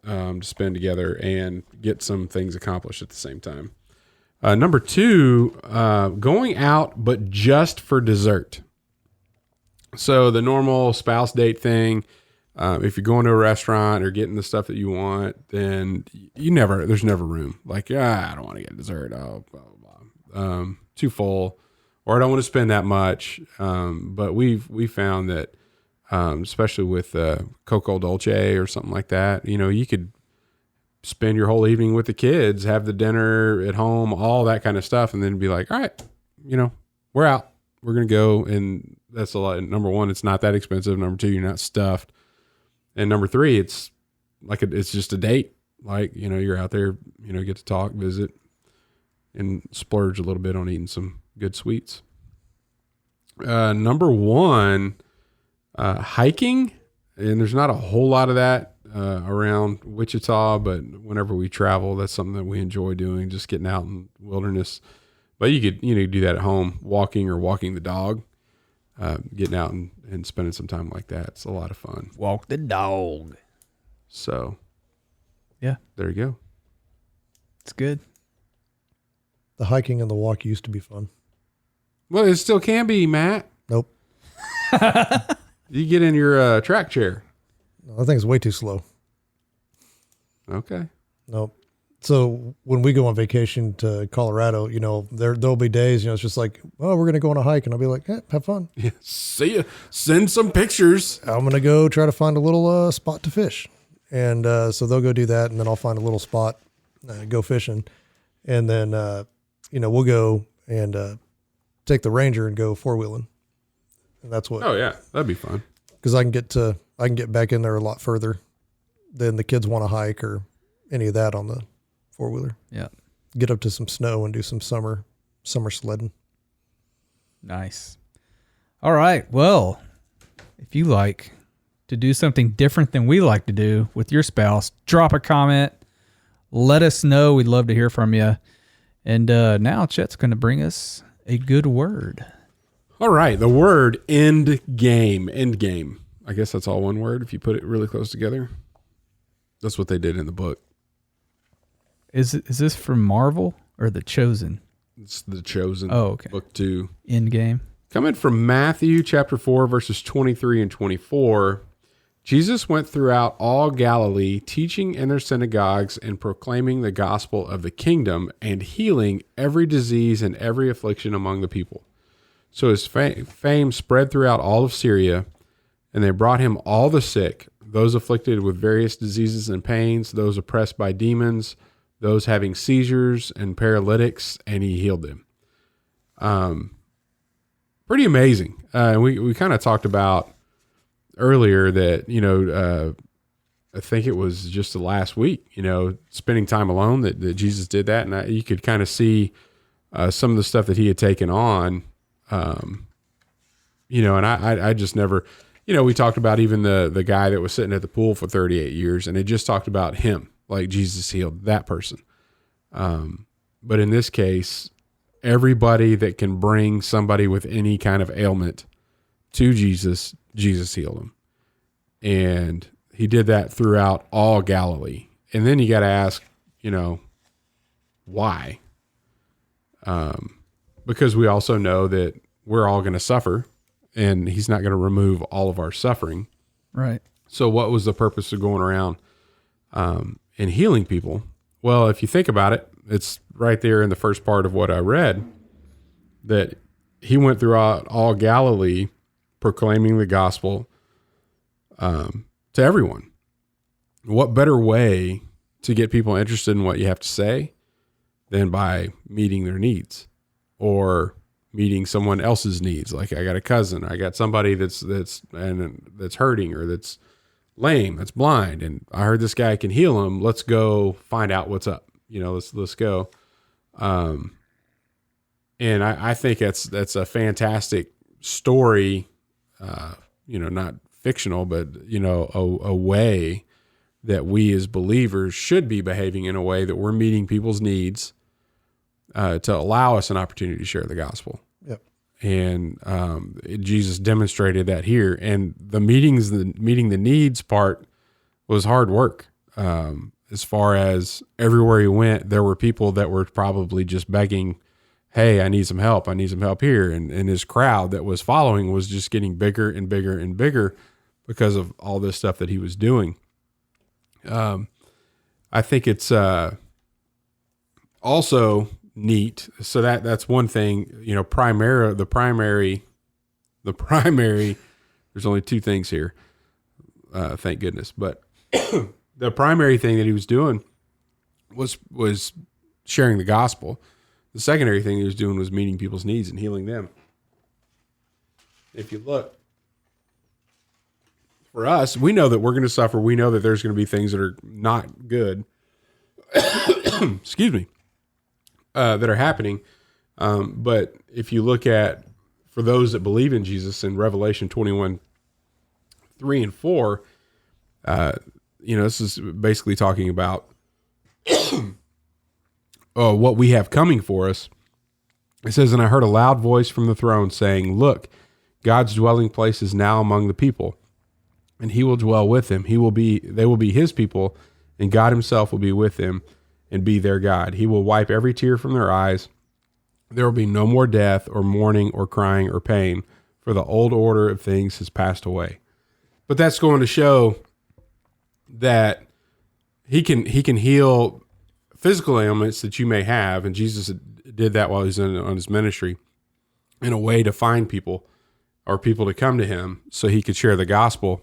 [SPEAKER 1] to spend together and get some things accomplished at the same time. Number 2, going out, but just for dessert. So the normal spouse date thing, if you're going to a restaurant or getting the stuff that you want, then there's never room. Like, I don't want to get dessert. Oh, blah, blah, blah. Too full, or I don't want to spend that much. But we found that, especially with Coco Dolce or something like that, you could spend your whole evening with the kids, have the dinner at home, all that kind of stuff, and then be like, all right, we're out. We're going to go. And that's a lot. Number 1, it's not that expensive. Number 2, you're not stuffed. And number 3, it's like it's just a date. Like, you're out there, get to talk, visit, and splurge a little bit on eating some good sweets. Number 1, hiking. And there's not a whole lot of that around Wichita, but whenever we travel, that's something that we enjoy doing, just getting out in the wilderness. But you could do that at home, walking the dog, getting out and spending some time like that. It's a lot of fun.
[SPEAKER 2] Walk the dog.
[SPEAKER 1] So,
[SPEAKER 2] yeah,
[SPEAKER 1] there you go.
[SPEAKER 2] It's good.
[SPEAKER 3] The hiking and the walk used to be fun.
[SPEAKER 1] Well, it still can be, Matt.
[SPEAKER 3] Nope.
[SPEAKER 1] You get in your track chair.
[SPEAKER 3] I think it's way too slow.
[SPEAKER 1] Okay.
[SPEAKER 3] Nope. So when we go on vacation to Colorado, there'll be days, it's just like, oh, we're going to go on a hike. And I'll be like, have fun.
[SPEAKER 1] Yeah, see ya. Send some pictures.
[SPEAKER 3] I'm going to go try to find a little spot to fish. And so they'll go do that. And then I'll find a little spot, go fishing. And then, we'll go and take the Ranger and go 4-wheeling. And that's what.
[SPEAKER 1] Oh, yeah. That'd be fun.
[SPEAKER 3] Because I can get back in there a lot further than the kids want to hike or any of that on the 4-wheeler.
[SPEAKER 2] Yeah.
[SPEAKER 3] Get up to some snow and do some summer sledding.
[SPEAKER 2] Nice. All right. Well, if you like to do something different than we like to do with your spouse, drop a comment. Let us know. We'd love to hear from you. And now Chet's going to bring us a good word.
[SPEAKER 1] All right. The word Endgame. Endgame. I guess that's all one word if you put it really close together. That's what they did in the book.
[SPEAKER 2] Is this from Marvel or The Chosen?
[SPEAKER 1] It's The Chosen.
[SPEAKER 2] Oh, okay.
[SPEAKER 1] Book 2.
[SPEAKER 2] Endgame.
[SPEAKER 1] Coming from Matthew chapter 4, verses 23 and 24, Jesus went throughout all Galilee, teaching in their synagogues and proclaiming the gospel of the kingdom and healing every disease and every affliction among the people. So his fame spread throughout all of Syria, and they brought him all the sick, those afflicted with various diseases and pains, those oppressed by demons, those having seizures and paralytics, and he healed them. Pretty amazing. We kind of talked about earlier that, I think it was just the last week, spending time alone that Jesus did that. And you could kind of see some of the stuff that he had taken on, and I just never, we talked about even the guy that was sitting at the pool for 38 years, and it just talked about him, like Jesus healed that person. But in this case, everybody that can bring somebody with any kind of ailment to Jesus, Jesus healed them. And he did that throughout all Galilee. And then you got to ask, why? Because we also know that we're all going to suffer, and he's not going to remove all of our suffering.
[SPEAKER 2] Right.
[SPEAKER 1] So what was the purpose of going around and healing people? Well, if you think about it, it's right there in the first part of what I read, that he went throughout all Galilee proclaiming the gospel to everyone. What better way to get people interested in what you have to say than by meeting their needs or meeting someone else's needs? Like, I got a cousin, I got somebody that's hurting or that's lame, that's blind, and I heard this guy can heal him. Let's go find out what's up. Let's go. And I think that's a fantastic story. Not fictional, but a way that we as believers should be behaving in a way that we're meeting people's needs to allow us an opportunity to share the gospel.
[SPEAKER 3] Yep.
[SPEAKER 1] And Jesus demonstrated that here. And the meeting the needs part was hard work. as far as everywhere he went, there were people that were probably just begging, hey, I need some help. I need some help here. And his crowd that was following was just getting bigger and bigger and bigger because of all this stuff that he was doing. I think it's also neat. So that's one thing, the primary, there's only two things here. Thank goodness. But the primary thing that he was doing was sharing the gospel. The secondary thing he was doing was meeting people's needs and healing them. If you look, for us, we know that we're going to suffer. We know that there's going to be things that are not good. Excuse me. That are happening. But if you look at, for those that believe in Jesus in Revelation 21, 3 and 4, this is basically talking about what we have coming for us. It says, and I heard a loud voice from the throne saying, look, God's dwelling place is now among the people, and he will dwell with them. They will be his people, and God himself will be with them and be their God. He will wipe every tear from their eyes. There will be no more death or mourning or crying or pain, for the old order of things has passed away. But that's going to show that he can heal physical ailments that you may have, and Jesus did that while he was on his ministry, in a way to find people or people to come to him so he could share the gospel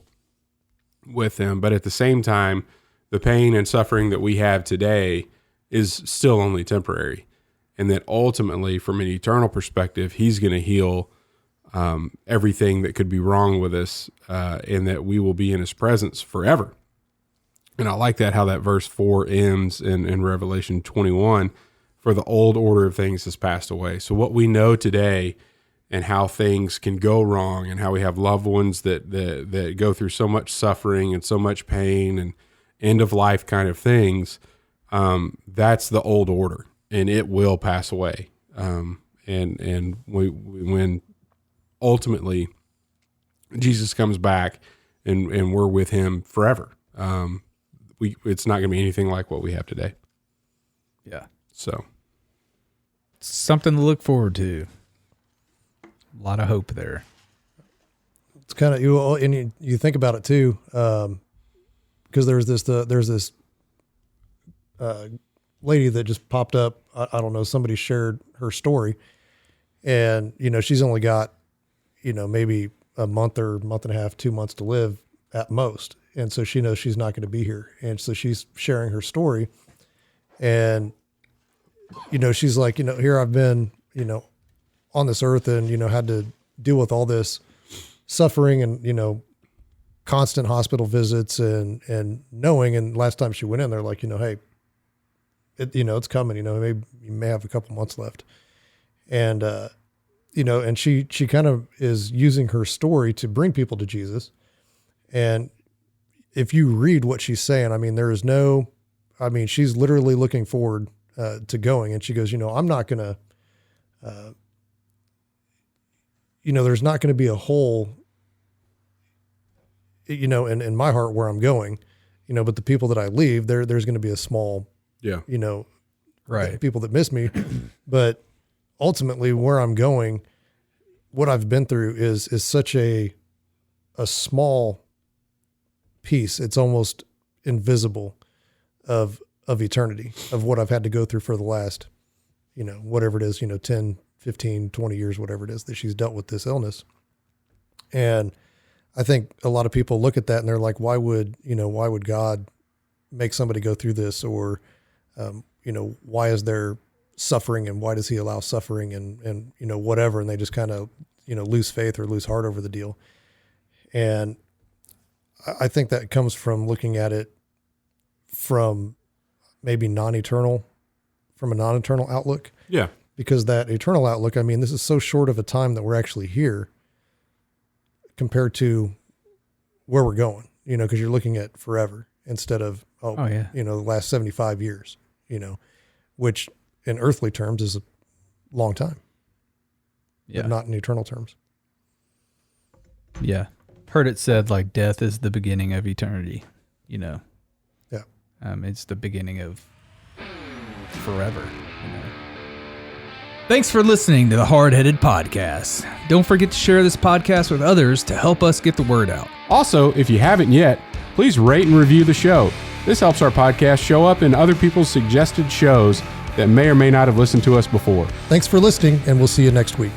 [SPEAKER 1] with them. But at the same time, the pain and suffering that we have today is still only temporary, and that ultimately, from an eternal perspective, he's going to heal everything that could be wrong with us, and that we will be in his presence forever. And I like that, how that verse 4 ends in Revelation 21, for the old order of things has passed away. So what we know today and how things can go wrong, and how we have loved ones that go through so much suffering and so much pain and end of life kind of things, that's the old order, and it will pass away. And when ultimately Jesus comes back and we're with him forever, it's not going to be anything like what we have today.
[SPEAKER 2] Yeah.
[SPEAKER 1] So
[SPEAKER 2] something to look forward to. A lot of hope there.
[SPEAKER 3] It's kind of, you think about it too. Because there's this lady that just popped up. I don't know, somebody shared her story, and she's only got maybe a month or month and a half, 2 months to live at most, and so she knows she's not going to be here, and so she's sharing her story, and she's like, here I've been on this earth, and had to deal with all this suffering and constant hospital visits and knowing, and last time she went in, they're like, hey, it's coming, maybe you may have a couple months left. And, and she kind of is using her story to bring people to Jesus. And if you read what she's saying, she's literally looking forward to going. And she goes, I'm not going to, there's not going to be a hole, in my heart where I'm going, but the people that I leave, there's going to be a small,
[SPEAKER 2] right,
[SPEAKER 3] people that miss me. But ultimately where I'm going, what I've been through is such a small piece. It's almost invisible of eternity, of what I've had to go through for the last, whatever it is, 10, 15, 20 years, whatever it is that she's dealt with this illness. And I think a lot of people look at that and they're like, why would God make somebody go through this? Or, why is there suffering, and why does he allow suffering, and whatever. And they just kind of, lose faith or lose heart over the deal. And I think that comes from looking at it from maybe from a non-eternal outlook.
[SPEAKER 1] Yeah.
[SPEAKER 3] Because that eternal outlook, this is so short of a time that we're actually here compared to where we're going, because you're looking at forever instead of, the last 75 years, which in earthly terms is a long time, but not in eternal terms.
[SPEAKER 2] Yeah. Heard it said like death is the beginning of eternity,
[SPEAKER 3] Yeah.
[SPEAKER 2] It's the beginning of forever. Thanks for listening to the Hardheaded Podcast. Don't forget to share this podcast with others to help us get the word out.
[SPEAKER 1] Also, if you haven't yet, please rate and review the show. This helps our podcast show up in other people's suggested shows that may or may not have listened to us before.
[SPEAKER 3] Thanks for listening, and we'll see you next week.